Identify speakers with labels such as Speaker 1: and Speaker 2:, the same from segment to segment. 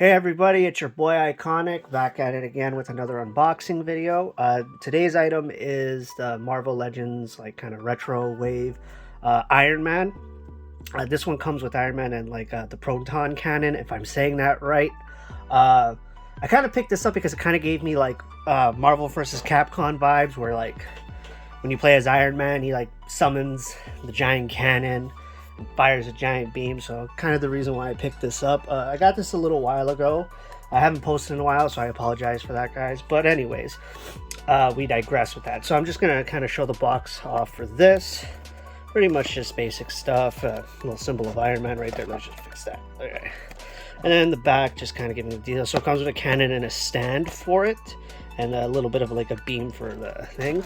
Speaker 1: Hey everybody, it's your boy Iconic, back at it again with another unboxing video. Today's item is the Marvel Legends, like kind of retro wave Iron Man. This one comes with Iron Man and the proton cannon, if I'm saying that right. I kind of picked this up because it kind of gave me Marvel vs. Capcom vibes, where when you play as Iron Man, he summons the giant cannon, fires a giant beam. So kind of the reason why I picked this up. I got this a little while ago. I haven't posted in a while, so I apologize for that, guys. But anyways, we digress with that. So I'm just gonna kind of show the box off for this. Pretty much just basic stuff. Little symbol of Iron Man right there. Let's just fix that. Okay. And then the back, just kind of giving the details. So it comes with a cannon and a stand for it, and a little bit of a beam for the thing.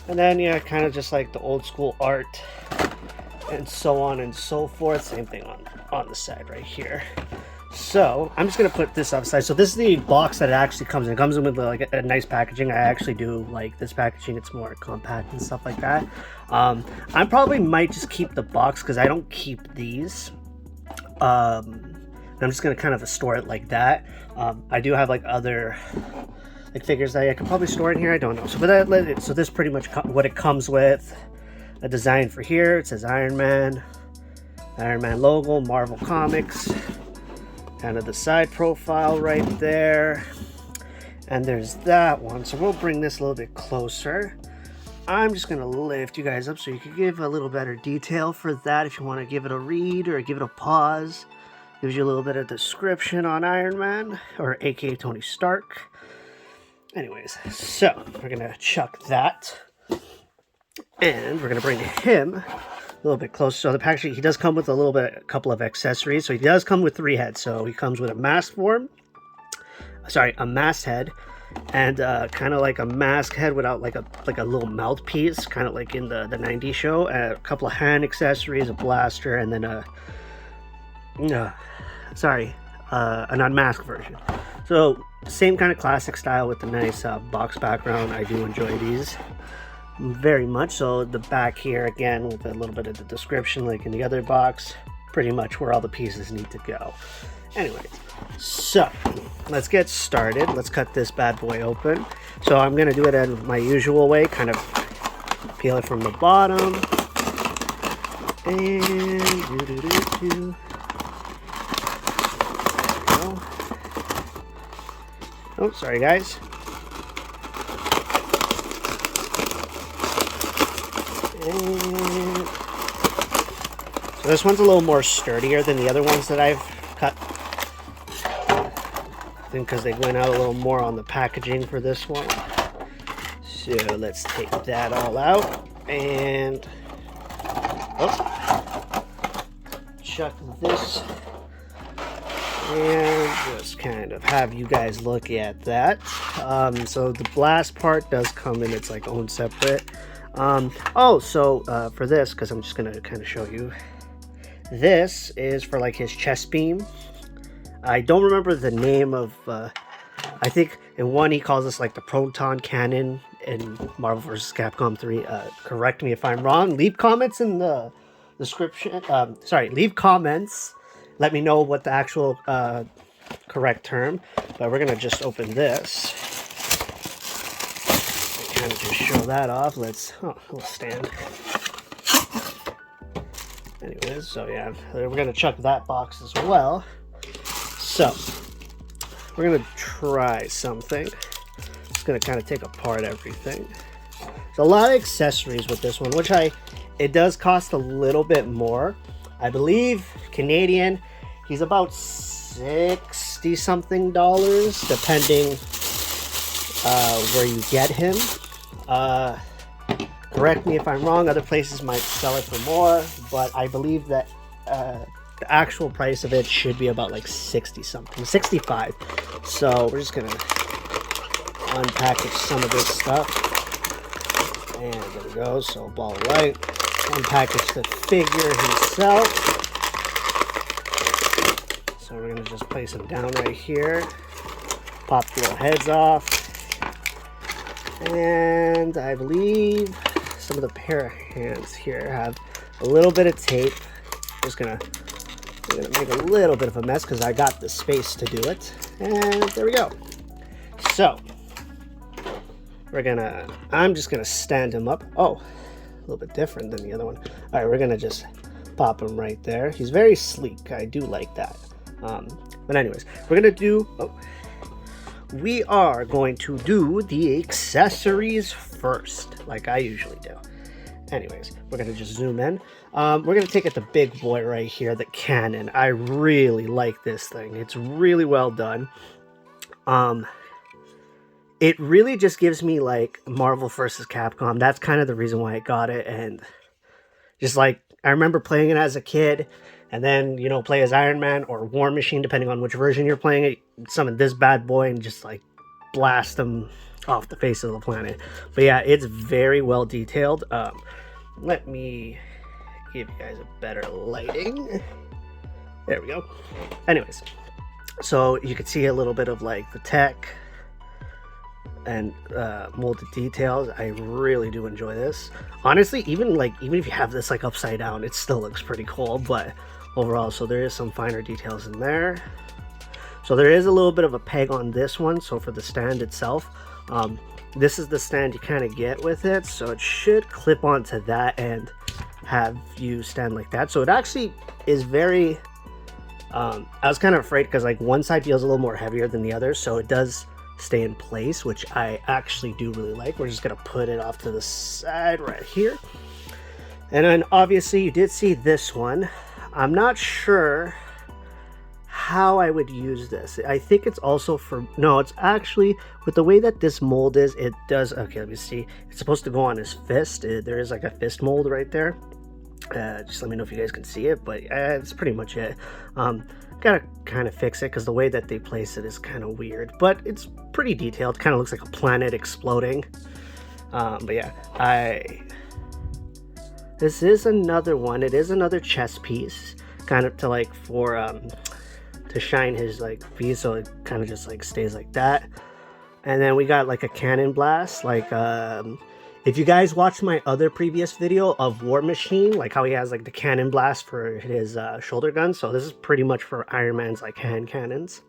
Speaker 1: And then yeah, kind of just like the old school art, and so on and so forth. Same thing on the side right here. So I'm just gonna put this outside. So this is the box that it actually comes in. It comes in with a nice packaging. I actually do like this packaging. It's more compact and stuff like that. I probably might just keep the box because I don't keep these. I'm just gonna kind of store it like that. I do have other figures that I could probably store in here. I don't know. So so this pretty much what it comes with. A design for here. It says Iron Man logo, Marvel Comics, kind of the side profile right there, and there's that one. So we'll bring this a little bit closer. I'm just gonna lift you guys up so you can give a little better detail for that if you want to give it a read or give it a pause. Gives you a little bit of description on Iron Man, or aka Tony Stark. Anyways, so we're gonna chuck that. And we're going to bring him a little bit closer. So the packaging, he does come with a couple of accessories. So he does come with 3 heads. So he comes with a mask head, and kind of like a mask head without like a little mouthpiece, kind of like in the 90s show. A couple of hand accessories, a blaster, and then an unmasked version. So same kind of classic style with the nice box background. I do enjoy these very much. So the back here again with a little bit of the description like in the other box, pretty much where all the pieces need to go. Anyways, so let's get started. Let's cut this bad boy open. So I'm gonna do it in my usual way, kind of peel it from the bottom, and oh, sorry guys. And so this one's a little more sturdier than the other ones that I've cut. I think because they went out a little more on the packaging for this one. So let's take that all out and chuck this and just kind of have you guys look at that. So the blast part does come in its own separate. For this, because I'm just gonna kind of show you, this is for his chest beam. I don't remember the name of I think in one he calls this the proton cannon in Marvel vs. Capcom 3. Correct me if I'm wrong. Leave comments in the description. Leave comments, let me know what the actual correct term. But we're gonna just open this, kind of just show that off. We'll stand. Anyways, so yeah, we're gonna chuck that box as well. So we're gonna try something. Just gonna kind of take apart everything. There's a lot of accessories with this one, which it does cost a little bit more. I believe Canadian, he's about $60 something, depending where you get him. Correct me if I'm wrong, other places might sell it for more, but I believe that the actual price of it should be about 60 something, 65. So we're just gonna unpackage some of this stuff, and there we go. So ball of light, unpackage the figure himself. So we're gonna just place him down right here, pop the little heads off. And I believe some of the pair of hands here have a little bit of tape. Just gonna I'm gonna make a little bit of a mess because I got the space to do it. And there we go. So I'm just gonna stand him up. Oh, a little bit different than the other one. All right, we're gonna just pop him right there. He's very sleek. I do like that. But anyways, we are going to do the accessories first, like I usually do. Anyways, we're gonna just zoom in. We're gonna take it the big boy right here, the Canon. I really like this thing. It's really well done. It really just gives me like Marvel versus Capcom. That's kind of the reason why I got it. And just like, I remember playing it as a kid, and then, you know, play as Iron Man or War Machine, depending on which version you're playing it. Summon this bad boy and just like blast them off the face of the planet. But yeah, it's very well detailed. Let me give you guys a better lighting. There we go. Anyways, so you can see a little bit of like the tech and molded details. I really do enjoy this. Honestly, even if you have this like upside down, it still looks pretty cool. But overall, so there is some finer details in there. So there is a little bit of a peg on this one. So for the stand itself, this is the stand you kind of get with it. So it should clip onto that and have you stand like that. So it actually is very, I was kind of afraid because like one side feels a little more heavier than the other. So it does stay in place, which I actually do really like. We're just gonna put it off to the side right here. And then obviously you did see this one. I'm not sure how I would use this. I think it's also for, no, it's actually, with the way that this mold is, it does, okay, let me see. It's supposed to go on his fist. There is like a fist mold right there. Just let me know if you guys can see it, but it's pretty much it. Gotta kind of fix it because the way that they place it is kind of weird, but it's pretty detailed. Kind of looks like a planet exploding. But yeah, this is another one. It is another chest piece, kind of to like for to shine his like piece, so it kind of just like stays like that. And then we got like a cannon blast, like if you guys watched my other previous video of War Machine, like how he has like the cannon blast for his shoulder gun, so this is pretty much for Iron Man's like hand cannons.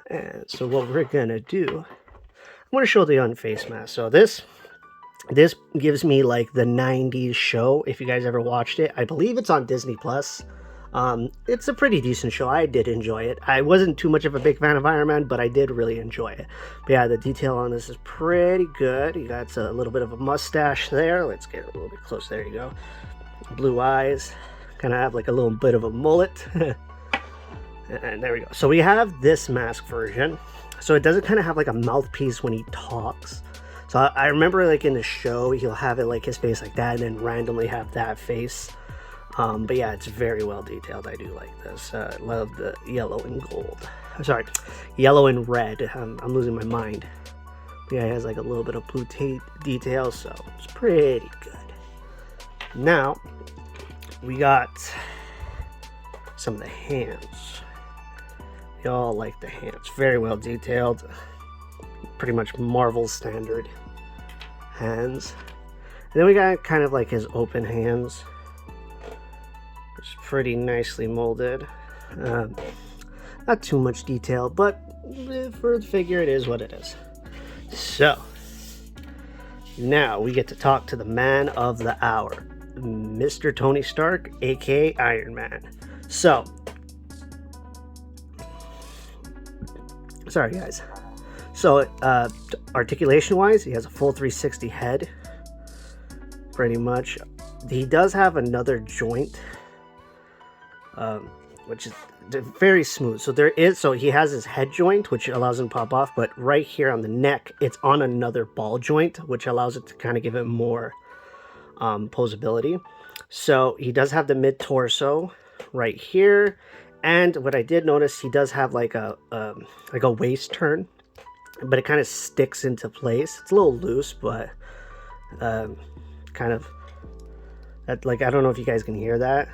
Speaker 1: And so what we're gonna do, I'm gonna show the unfaced mask. So this gives me like the 90s show. If you guys ever watched it, I believe it's on Disney Plus. It's a pretty decent show. I did enjoy it. I wasn't too much of a big fan of Iron Man, but I did really enjoy it. But yeah, the detail on this is pretty good. You got a little bit of a mustache there. Let's get a little bit close. There you go. Blue eyes. Kind of have like a little bit of a mullet. And there we go. So we have this mask version. So it doesn't kind of have like a mouthpiece when he talks. So I remember like in the show, he'll have it like his face like that and then randomly have that face. But yeah, it's very well detailed. I do like this. I love the yellow and gold. Sorry, yellow and red. I'm losing my mind. But yeah, it has like a little bit of blue detail, so it's pretty good. Now, we got some of the hands. We all like the hands. Very well detailed. Pretty much Marvel standard hands. And then we got kind of like his open hands. It's pretty nicely molded. Not too much detail, but for the figure, it is what it is. So, now we get to talk to the man of the hour, Mr. Tony Stark, aka Iron Man. So, sorry guys. So, articulation-wise, he has a full 360 head, pretty much. He does have another joint, which is very smooth. So he has his head joint, which allows him to pop off, but right here on the neck, it's on another ball joint, which allows it to kind of give it more posability. So he does have the mid-torso right here, and what I did notice, he does have like a waist turn, but it kind of sticks into place. It's a little loose, but kind of that, like, I don't know if you guys can hear that.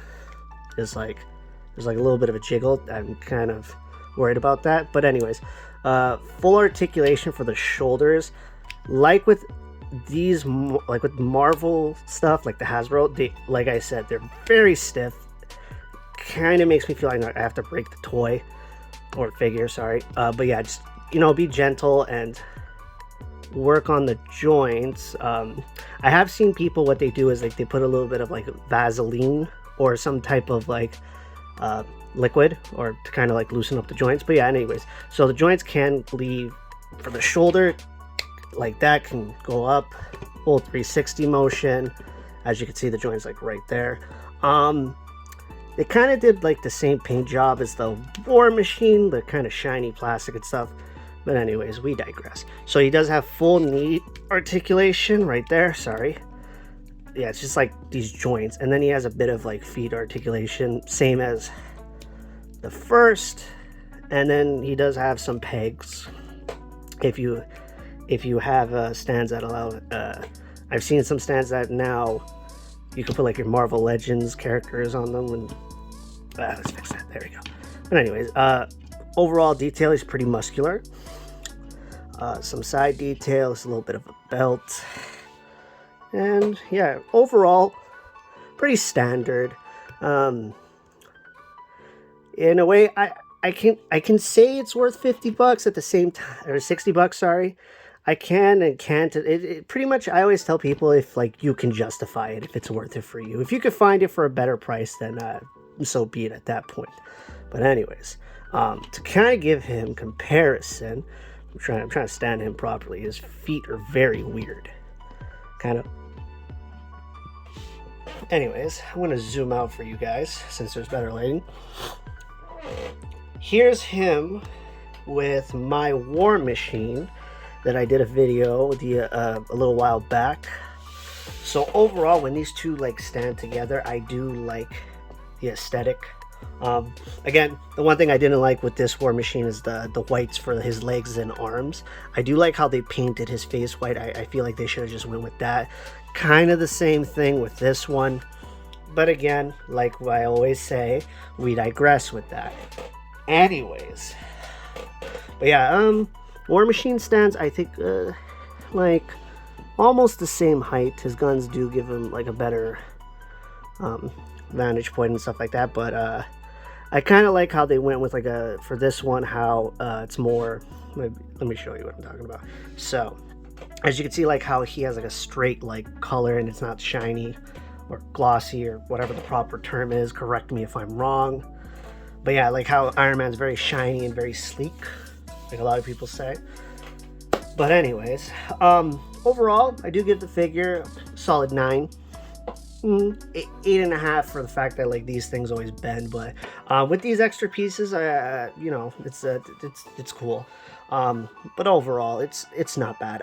Speaker 1: It's like there's like a little bit of a jiggle. I'm kind of worried about that, but anyways, full articulation for the shoulders. Like with these, like with Marvel stuff, like the Hasbro, like I said, they're very stiff. kind of makes me feel like I have to break the toy or figure, sorry. But yeah, just, you know, be gentle and work on the joints. I have seen people, what they do is like they put a little bit of like Vaseline or some type of like liquid, or to kind of like loosen up the joints. But yeah, anyways, so the joints can leave for the shoulder like that, can go up, full 360 motion. As you can see, the joints like right there. They kind of did like the same paint job as the War Machine, the kind of shiny plastic and stuff. But anyways, we digress. So he does have full knee articulation right there, sorry. Yeah, it's just like these joints. And then he has a bit of like feet articulation, same as the first. And then he does have some pegs. If you have stands that allow, I've seen some stands that now you can put like your Marvel Legends characters on them. And let's fix that. There we go. But anyways, overall detail is pretty muscular. Some side details, a little bit of a belt, and yeah, overall pretty standard. In a way, I can say it's worth $50 at the same time, or $60, sorry. I can and can't. It pretty much, I always tell people, if like you can justify it, if it's worth it for you. If you could find it for a better price, then so be it at that point. But anyways, to kind of give him comparison, I'm trying to stand him properly. His feet are very weird. Kind of. Anyways, I'm going to zoom out for you guys since there's better lighting. Here's him with my War Machine that I did a video a little while back. So overall, when these two like stand together, I do like the aesthetic. Again, the one thing I didn't like with this War Machine is the whites for his legs and arms. I do like how they painted his face white. I feel like they should have just went with that. Kind of the same thing with this one. But again, like I always say, we digress with that. Anyways. But yeah, War Machine stands, I think, like almost the same height. His guns do give him like a better vantage point and stuff like that, but I kind of like how they went with like for this one, how it's more, let me show you what I'm talking about. So as you can see, like how he has like a straight like color and it's not shiny or glossy or whatever the proper term is. Correct me if I'm wrong. But yeah, like how Iron Man's very shiny and very sleek, like a lot of people say. But anyways, overall, I do give the figure a solid 9. 8.5 for the fact that like these things always bend, but with these extra pieces, you know, it's cool. But overall, it's not bad.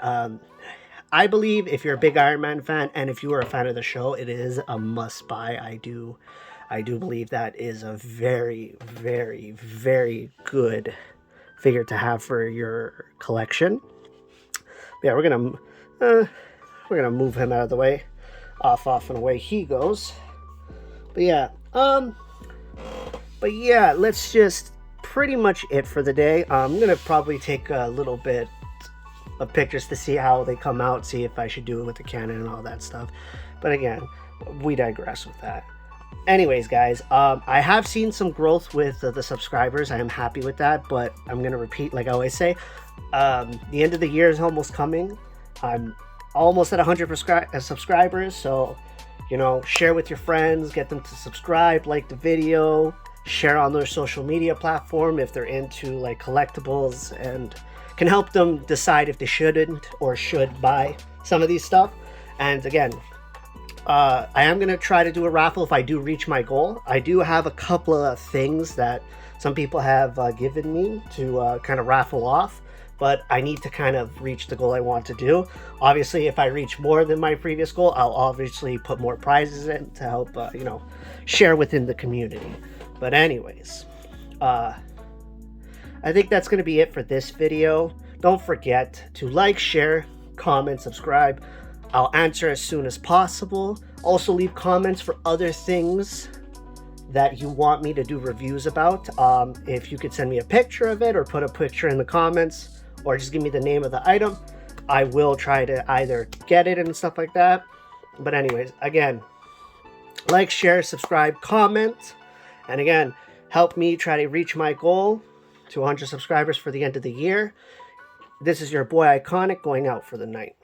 Speaker 1: I believe if you're a big Iron Man fan and if you are a fan of the show, it is a must buy. I do believe that is a very, very, very good figure to have for your collection. Yeah, we're gonna move him out of the way. Off and away he goes. But yeah, let's just pretty much it for the day. I'm gonna probably take a little bit of pictures to see how they come out, see if I should do it with the Canon and all that stuff. But again, we digress with that. Anyways, guys, I have seen some growth with the subscribers. I am happy with that, but I'm gonna repeat, like I always say, the end of the year is almost coming. I'm almost at 100 subscribers, so you know, share with your friends, get them to subscribe, like the video, share on their social media platform if they're into like collectibles, and can help them decide if they shouldn't or should buy some of these stuff. And again, I am gonna try to do a raffle if I do reach my goal. I do have a couple of things that some people have given me to kind of raffle off, but I need to kind of reach the goal I want to do. Obviously, if I reach more than my previous goal, I'll obviously put more prizes in to help, you know, share within the community. But anyways, I think that's going to be it for this video. Don't forget to like, share, comment, subscribe. I'll answer as soon as possible. Also, leave comments for other things that you want me to do reviews about. If you could send me a picture of it or put a picture in the comments, or just give me the name of the item, I will try to either get it and stuff like that. But anyways, again, like, share, subscribe, comment, And again, help me try to reach my goal to 100 subscribers for the end of the year. This is your boy Iconic going out for the night.